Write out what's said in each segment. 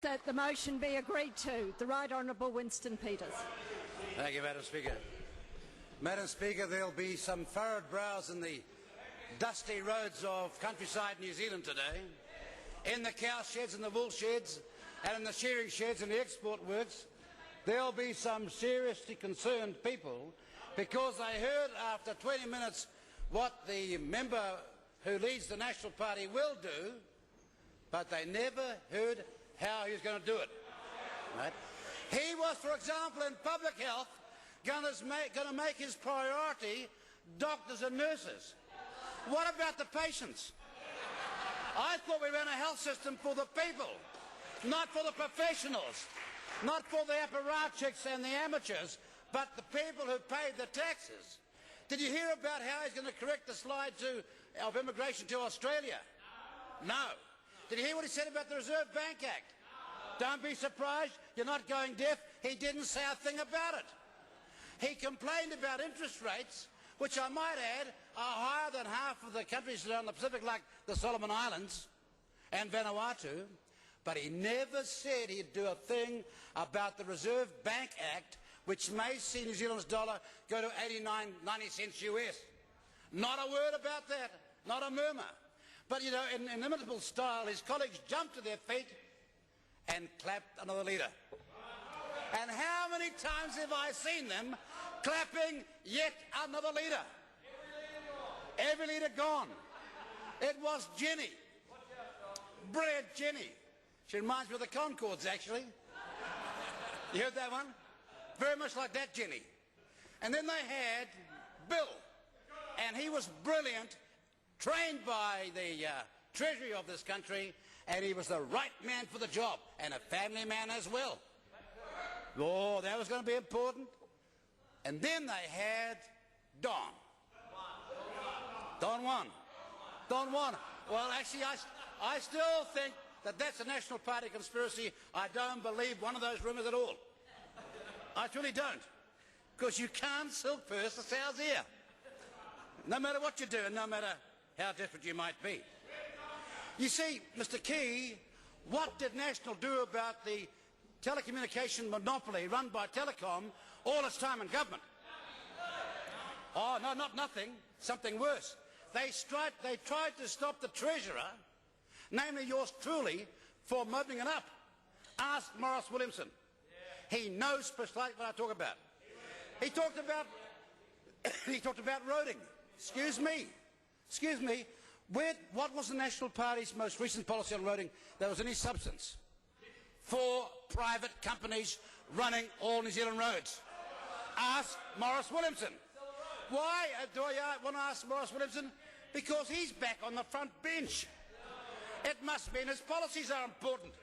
That the motion be agreed to. The Right Hon Winston Peters. Thank you, Madam Speaker. Madam Speaker, there will be some furrowed brows in the dusty roads of countryside New Zealand today, in the cow sheds and the wool sheds and in the shearing sheds and the export works. There will be some seriously concerned people because they heard after 20 minutes what the member who leads the National Party will do, but they never heard how he was going to do it. Right? He was, for example, in public health, going to make his priority doctors and nurses. What about the patients? I thought we ran a health system for the people, not for the professionals, not for the apparatchiks and the amateurs, but the people who paid the taxes. Did you hear about how he's going to correct the slide of immigration to Australia? No. Did you hear what he said about the Reserve Bank Act? Don't be surprised, you're not going deaf. He didn't say a thing about it. He complained about interest rates, which I might add are higher than half of the countries around the Pacific, like the Solomon Islands and Vanuatu, but he never said he'd do a thing about the Reserve Bank Act, which may see New Zealand's dollar go to 90 cents US. Not a word about that, not a murmur. But, you know, in inimitable style, his colleagues jumped to their feet and clapped another leader. And how many times have I seen them clapping yet another leader? Every leader gone. It was Jenny. Brilliant Jenny. She reminds me of the Concords, actually. You heard that one? Very much like that Jenny. And then they had Bill. And he was brilliant, trained by the Treasury of this country, and he was the right man for the job, and a family man as well. Oh, that was going to be important. And then they had Don. Don Juan. Don Juan. Well, actually, I still think that that's a National Party conspiracy. I don't believe one of those rumours at all. I truly don't. Because you can't silk purse a sow's ear. No matter what you do and no matter how desperate you might be. You see, Mr. Key, what did National do about the telecommunication monopoly run by Telecom all its time in government? Oh, no, not nothing. Something worse. They tried to stop the Treasurer, namely yours truly, from opening it up. Ask Maurice Williamson. He knows precisely what I talk about. He talked about roading. Excuse me. What was the National Party's most recent policy on roading that was any substance? 4 private companies running all New Zealand roads. Ask Maurice Williamson. Why do I want to ask Maurice Williamson? Because he's back on the front bench. It must mean his policies are important.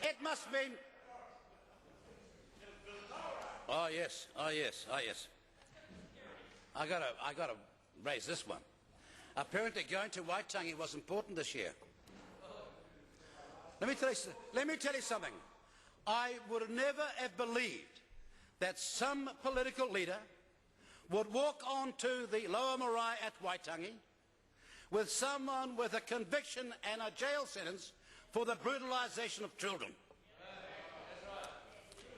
It must mean... Oh yes. I gotta raise this one. Apparently going to Waitangi was important this year. Let me tell you something. I would never have believed that some political leader would walk onto the Lower Marae at Waitangi with someone with a conviction and a jail sentence for the brutalisation of children.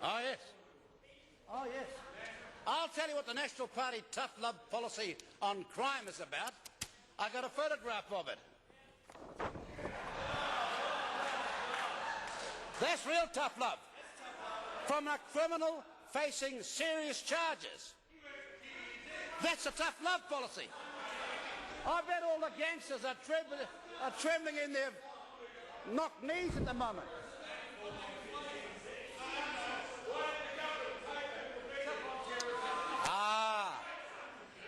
Oh yes. I'll tell you what the National Party tough love policy on crime is about. I got a photograph of it. That's real tough love. From a criminal facing serious charges. That's a tough love policy. I bet all the gangsters are trembling in their knock knees at the moment.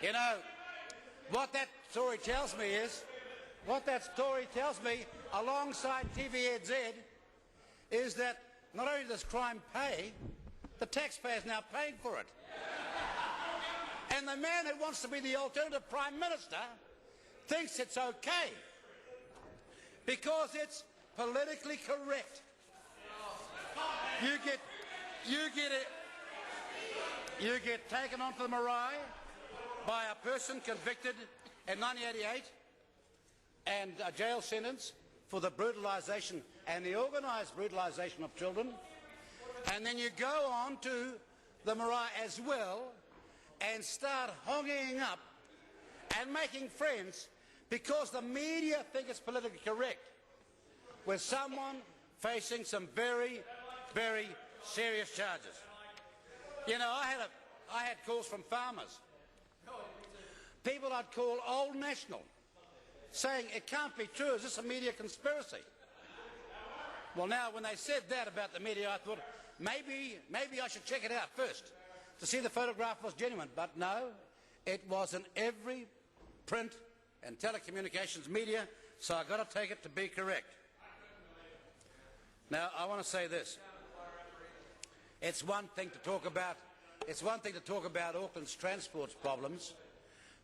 You know, what that story tells me alongside TVNZ, is that not only does crime pay, the taxpayer's now paying for it. And the man who wants to be the alternative Prime Minister thinks it's okay because it's politically correct. You get taken onto the marae by a person convicted in 1988 and a jail sentence for the brutalisation and the organised brutalisation of children, and then you go on to the marae as well and start honging up and making friends because the media think it's politically correct with someone facing some very, very serious charges. You know, I had calls from farmers, people I'd call old national, saying it can't be true, is this a media conspiracy? Well, now when they said that about the media, I thought maybe I should check it out first to see the photograph was genuine, but no, it was in every print and telecommunications media, so I've got to take it to be correct. Now, I want to say this. It's one thing to talk about Auckland's transport problems,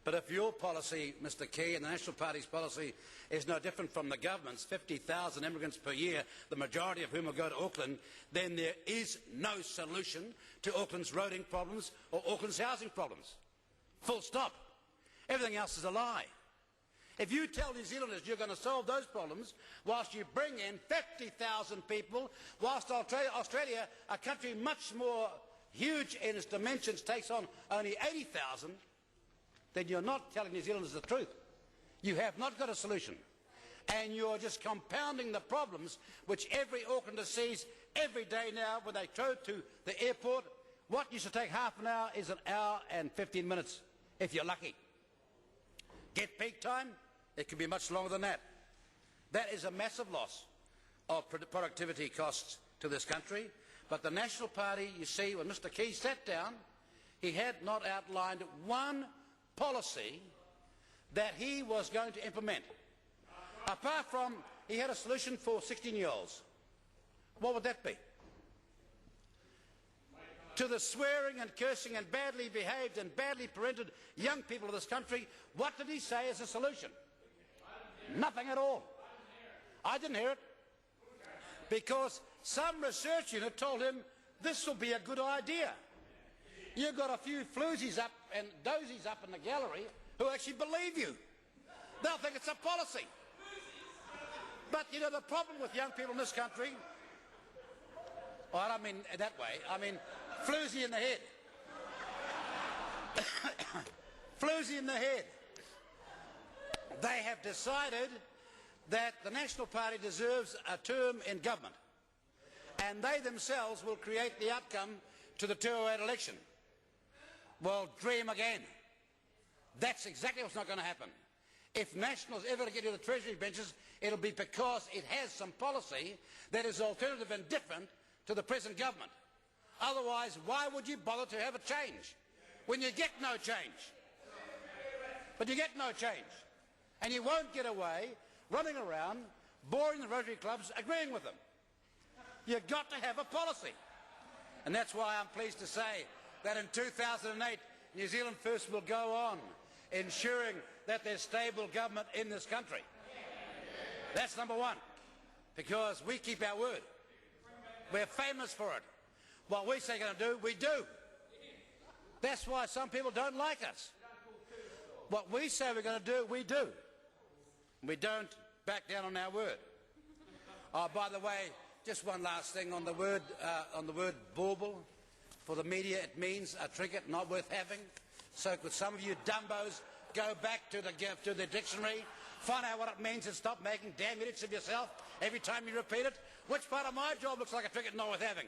but if your policy, Mr. Key, and the National Party's policy is no different from the government's, 50,000 immigrants per year, the majority of whom will go to Auckland, then there is no solution to Auckland's roading problems or Auckland's housing problems. Full stop. Everything else is a lie. If you tell New Zealanders you're going to solve those problems whilst you bring in 50,000 people, whilst Australia, a country much more huge in its dimensions, takes on only 80,000, then you're not telling New Zealanders the truth. You have not got a solution. And you're just compounding the problems which every Aucklander sees every day now when they go to the airport. What used to take half an hour is an hour and 15 minutes, if you're lucky. Get peak time, it can be much longer than that. That is a massive loss of productivity costs to this country. But the National Party, you see, when Mr. Key sat down, he had not outlined one policy that he was going to implement. Apart from, he had a solution for 16-year-olds. What would that be? To the swearing and cursing and badly behaved and badly parented young people of this country, what did he say as a solution? Nothing at all. I didn't hear it. Because some research unit told him this will be a good idea. You've got a few floozies up and dozies up in the gallery who actually believe you. They'll think it's a policy. But, you know, the problem with young people in this country, well, I don't mean that way, I mean floozy in the head. Floozy in the head. They have decided that the National Party deserves a term in government, and they themselves will create the outcome to the 2008 election. Well, dream again. That's exactly what's not going to happen. If Nationals ever get to the Treasury benches, it'll be because it has some policy that is alternative and different to the present government. Otherwise, why would you bother to have a change when you get no change? But you get no change. And you won't get away running around, boring the Rotary clubs, agreeing with them. You've got to have a policy. And that's why I'm pleased to say that in 2008, New Zealand First will go on ensuring that there's stable government in this country. That's number one, because we keep our word. We're famous for it. What we say we're going to do, we do. That's why some people don't like us. What we say we're going to do, we do. We don't back down on our word. Oh, by the way, just one last thing on the word bauble. For the media, it means a trinket not worth having. So could some of you dumbos go back to the dictionary, find out what it means, and stop making damn idiots of yourself every time you repeat it? Which part of my job looks like a trinket not worth having?